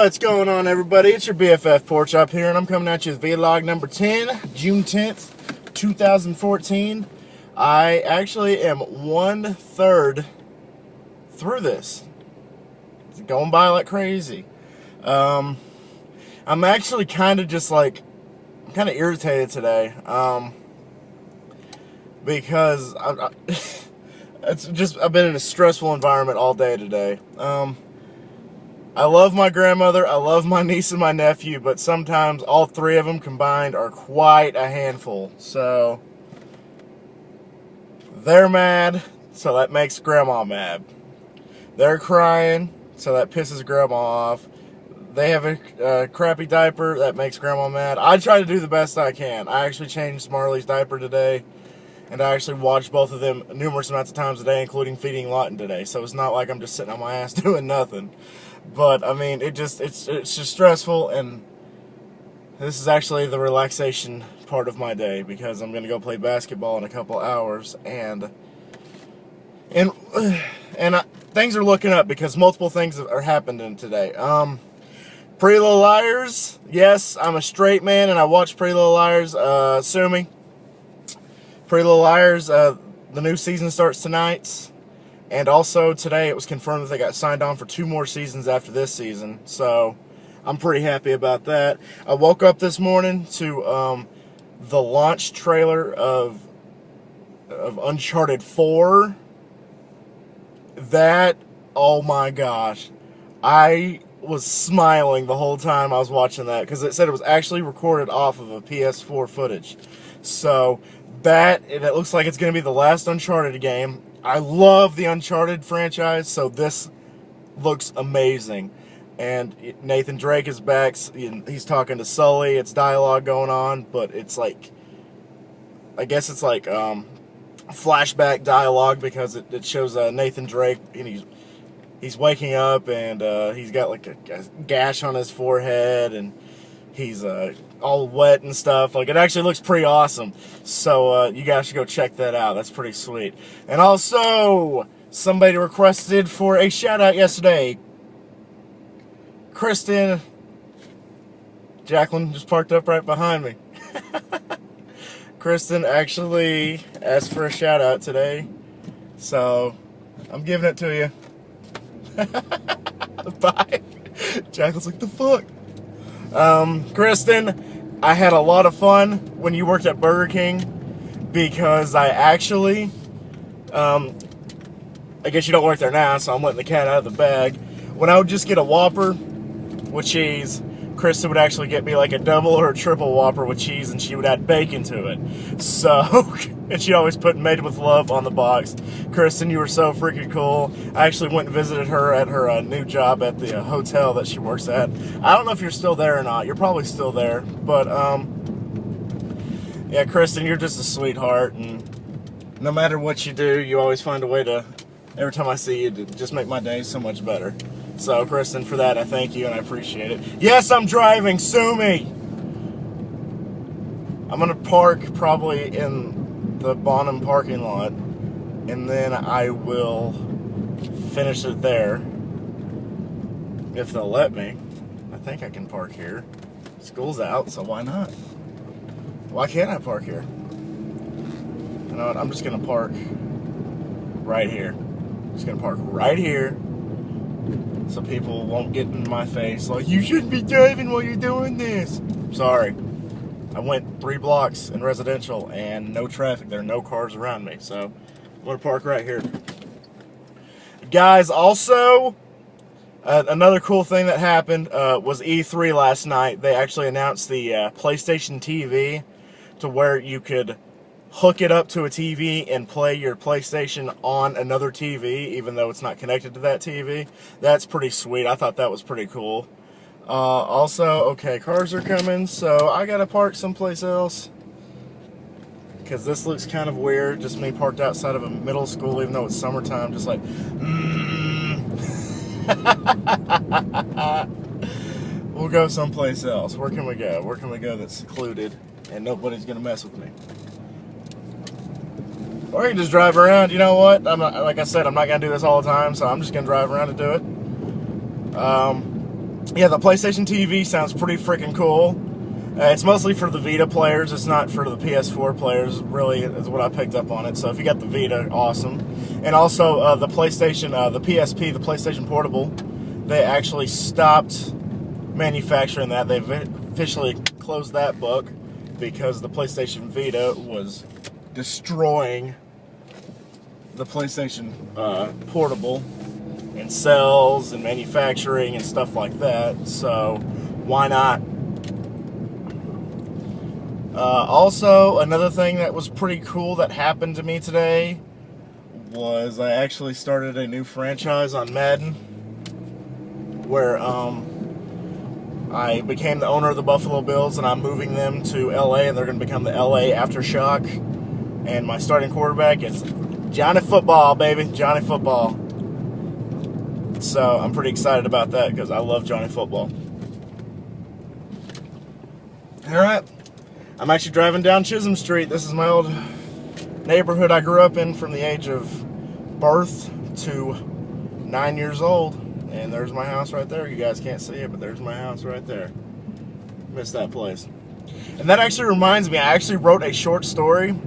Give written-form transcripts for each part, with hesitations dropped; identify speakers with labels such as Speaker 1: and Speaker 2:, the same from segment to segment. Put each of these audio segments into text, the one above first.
Speaker 1: What's going on, everybody? It's your BFF Porch up here, and I'm coming at you with vlog number 10, June 10th, 2014. I actually am 1/3 through this. It's going by like crazy. I'm actually kind of just like, I'm kind of irritated today, because I've been in a stressful environment all day today. I love my grandmother, I love my niece and my nephew, but sometimes all three of them combined are quite a handful. So, they're mad, so that makes grandma mad. They're crying, so that pisses grandma off. They have a crappy diaper, that makes grandma mad. I try to do the best I can. I actually changed Marlee's diaper today, and I actually watched both of them numerous amounts of times a day, including feeding Lawton today. So it's not like I'm just sitting on my ass doing nothing. But, I mean, it's just stressful, and this is actually the relaxation part of my day, because I'm going to go play basketball in a couple hours, and things are looking up, because multiple things are happening today. Pretty Little Liars, yes, I'm a straight man, and I watch Pretty Little Liars. Sue me. Pretty Little Liars, the new season starts tonight. And also today it was confirmed that they got signed on for 2 more seasons after this season. So I'm pretty happy about that. I woke up this morning to the launch trailer of Uncharted 4. That, oh my gosh. I was smiling the whole time I was watching that, because it said it was actually recorded off of a PS4 footage. So it looks like it's going to be the last Uncharted game. I love the Uncharted franchise, so this looks amazing. And Nathan Drake is back. He's talking to Sully. It's dialogue going on, but it's like, I guess it's like flashback dialogue, because it shows Nathan Drake, and he's waking up, and he's got like a gash on his forehead, and he's all wet and stuff. Like, it actually looks pretty awesome. So you guys should go check that out. That's pretty sweet. And also, somebody requested for a shout out yesterday. Kristen. Jacqueline just parked up right behind me. Kristen actually asked for a shout out today. So I'm giving it to you. Bye. Jacqueline's like, the fuck? Kristen, I had a lot of fun when you worked at Burger King, because I actually, I guess you don't work there now, so I'm letting the cat out of the bag. When I would just get a Whopper with cheese, Kristen would actually get me like a double or a triple Whopper with cheese, and she would add bacon to it. So, and she always put "Made with Love" on the box. Kristen, you were so freaking cool. I actually went and visited her at her new job at the hotel that she works at. I don't know if you're still there or not. You're probably still there. But, yeah, Kristen, you're just a sweetheart. And no matter what you do, you always find a way to, every time I see you, to just make my day so much better. So, Kristen, for that, I thank you and I appreciate it. Yes, I'm driving. Sue me. I'm going to park probably in the Bonham parking lot, and then I will finish it there, if they'll let me. I think I can park here. School's out, so why not? Why can't I park here? You know what? I'm just going to park right here. I'm just going to park right here, so people won't get in my face like, you shouldn't be driving while you're doing this. Sorry. I went 3 blocks in residential and no traffic. There are no cars around me, so I'm going to park right here. Guys, also, another cool thing that happened was E3 last night. They actually announced the PlayStation TV, to where you could hook it up to a TV and play your PlayStation on another TV, even though it's not connected to that TV. That's pretty sweet. I thought that was pretty cool. Also, okay, cars are coming, so I gotta park someplace else, because this looks kind of weird, just me parked outside of a middle school, even though it's summertime, just like, We'll go someplace else. Where can we go? Where can we go that's secluded and nobody's gonna mess with me? Or you can just drive around. You know what? I'm not, like I said, I'm not gonna do this all the time, so I'm just gonna drive around and do it. yeah, the PlayStation TV sounds pretty freaking cool. It's mostly for the Vita players. It's not for the PS4 players, really, is what I picked up on it. So if you got the Vita, awesome. And also the PlayStation, the PSP, the PlayStation Portable, they actually stopped manufacturing that. They've officially closed that book because the PlayStation Vita was destroying the PlayStation Portable in sales and manufacturing and stuff like that. So why not? Also, another thing that was pretty cool that happened to me today was I actually started a new franchise on Madden where I became the owner of the Buffalo Bills, and I'm moving them to LA, and they're going to become the LA Aftershock. And my starting quarterback is Johnny Football, baby. Johnny Football. So I'm pretty excited about that because I love Johnny Football. Alright. I'm actually driving down Chisholm Street. This is my old neighborhood I grew up in from the age of birth to 9 years old. And there's my house right there. You guys can't see it, but there's my house right there. Miss that place. And that actually reminds me, I actually wrote a short story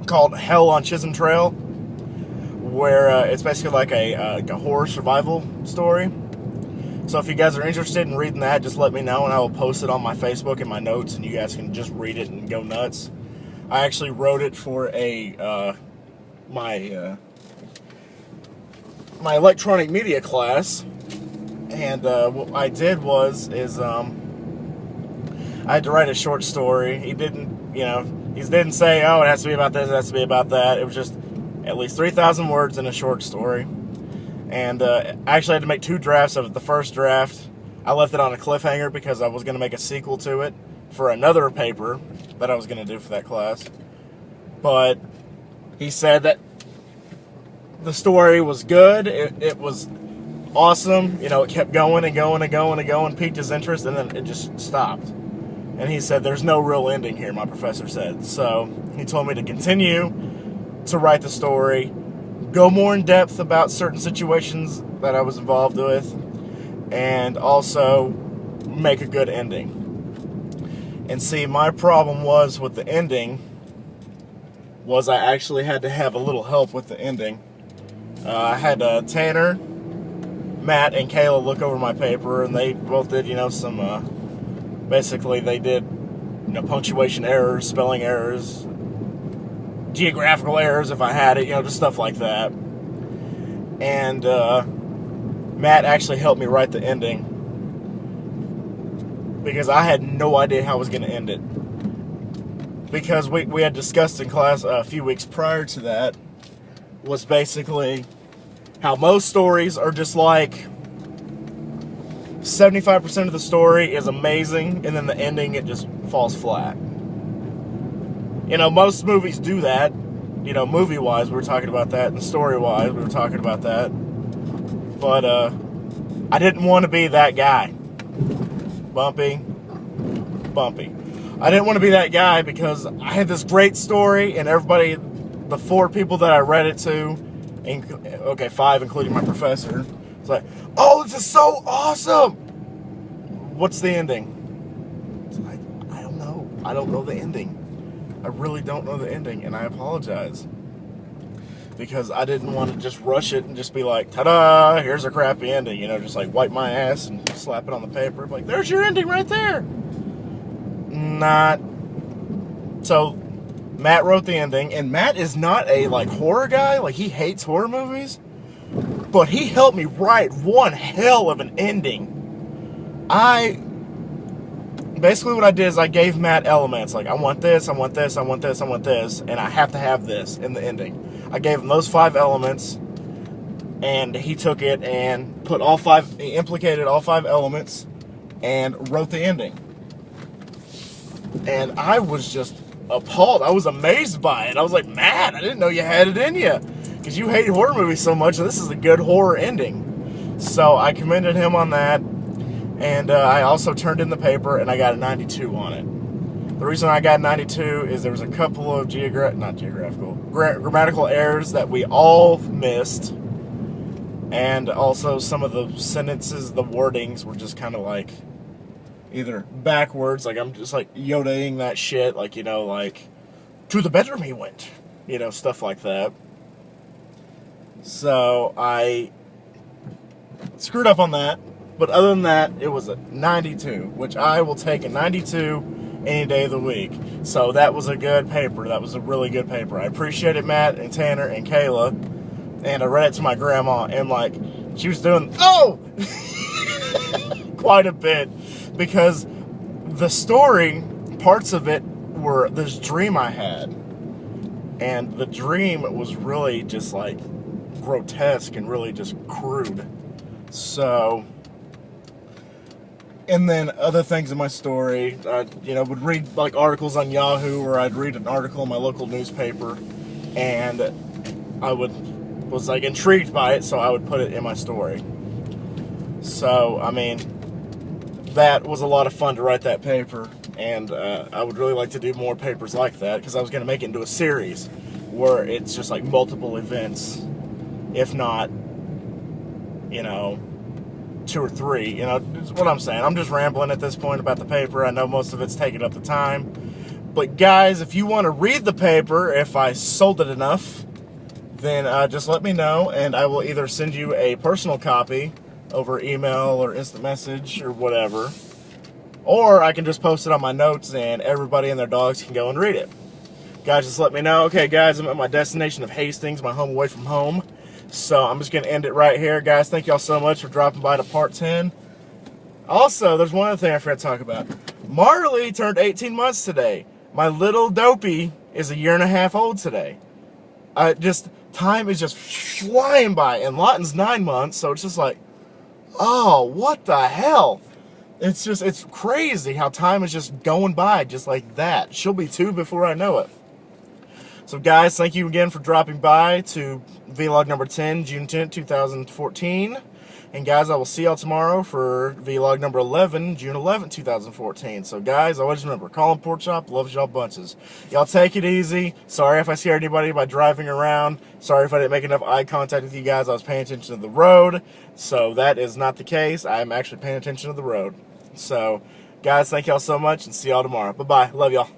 Speaker 1: called Hell on Chisholm Trail, where it's basically like a horror survival story. So if you guys are interested in reading that, just let me know, and I will post it on my Facebook and my notes, and you guys can just read it and go nuts. I actually wrote it for my electronic media class, and what I did is I had to write a short story. He didn't say, oh, it has to be about this, it has to be about that. It was just at least 3,000 words in a short story. And I actually had to make 2 drafts of it. The first draft, I left it on a cliffhanger because I was going to make a sequel to it for another paper that I was going to do for that class. But he said that the story was good. It was awesome. You know, it kept going and going and going and going, piqued his interest, and then it just stopped. And he said, there's no real ending here, my professor said. So he told me to continue to write the story, go more in depth about certain situations that I was involved with, and also make a good ending. And see, my problem was with the ending was I actually had to have a little help with the ending. I had Tanner, Matt, and Kayla look over my paper, and they both did, some, basically they did, punctuation errors, spelling errors, geographical errors if I had it, just stuff like that. And Matt actually helped me write the ending because I had no idea how I was going to end it. Because we had discussed in class a few weeks prior to that was basically how most stories are just like 75% of the story is amazing, and then the ending, it just falls flat. Most movies do that. Movie-wise, we were talking about that, and story-wise, we were talking about that. But, I didn't want to be that guy. Bumpy. I didn't want to be that guy because I had this great story, and everybody, the 4 people that I read it to, 5, including my professor, was like, oh, this is so awesome! What's the ending? It's like, I don't know. I don't know the ending. I really don't know the ending, and I apologize. Because I didn't want to just rush it and just be like, ta-da, here's a crappy ending. Just like wipe my ass and slap it on the paper. Like, there's your ending right there. Not. So, Matt wrote the ending, and Matt is not a, horror guy. He hates horror movies. But he helped me write one hell of an ending. Basically what I did is I gave Matt elements. I want this, I want this, I want this, I want this, and I have to have this in the ending. I gave him those 5 elements, and he took it and he implicated all 5 elements, and wrote the ending. And I was just appalled. I was amazed by it. I was like, Matt, I didn't know you had it in you. Because you hate horror movies so much, and this is a good horror ending. So I commended him on that. And I also turned in the paper, and I got a 92 on it. The reason I got 92 is there was a couple of grammatical errors that we all missed. And also some of the sentences, the wordings were just kind of like either backwards, like I'm just like Yodaing that shit, like, you know, like, to the bedroom he went, you know, stuff like that. So I screwed up on that, but other than that, it was a 92, which I will take a 92 any day of the week. So that was a good paper. That was a really good paper. I appreciate it, Matt and Tanner and Kayla. And I read it to my grandma, and like, she was doing, oh, quite a bit, because the story, parts of it were this dream I had, and the dream was really just like grotesque and really just crude. So, and then other things in my story, I, you know, would read like articles on Yahoo, or I'd read an article in my local newspaper, and I was like intrigued by it, so I would put it in my story. So, I mean, that was a lot of fun to write that paper, and I would really like to do more papers like that, because I was going to make it into a series where it's just like multiple events, if not, you know, 2 or 3, you know, is what I'm saying. I'm just rambling at this point about the paper. I know most of it's taking up the time, but guys, if you want to read the paper, if I sold it enough, then just let me know, and I will either send you a personal copy over email or instant message or whatever, or I can just post it on my notes and everybody and their dogs can go and read it. Guys, just let me know. Okay, guys, I'm at my destination of Hastings, my home away from home, so I'm just going to end it right here. Guys, thank y'all so much for dropping by to part 10. Also, there's one other thing I forgot to talk about. Marlee turned 18 months today. My little dopey is 1.5 years old today. Time is just flying by, and Lawton's 9 months, so it's just like, oh, what the hell? It's crazy how time is just going by just like that. She'll be 2 before I know it. So guys, thank you again for dropping by to vlog number 10, June 10th, 2014. And guys, I will see y'all tomorrow for vlog number 11, June 11th, 2014. So guys, always remember, Colin Pork Chop loves y'all bunches. Y'all take it easy. Sorry if I scared anybody by driving around. Sorry if I didn't make enough eye contact with you guys. I was paying attention to the road. So that is not the case. I am actually paying attention to the road. So guys, thank y'all so much, and see y'all tomorrow. Bye-bye. Love y'all.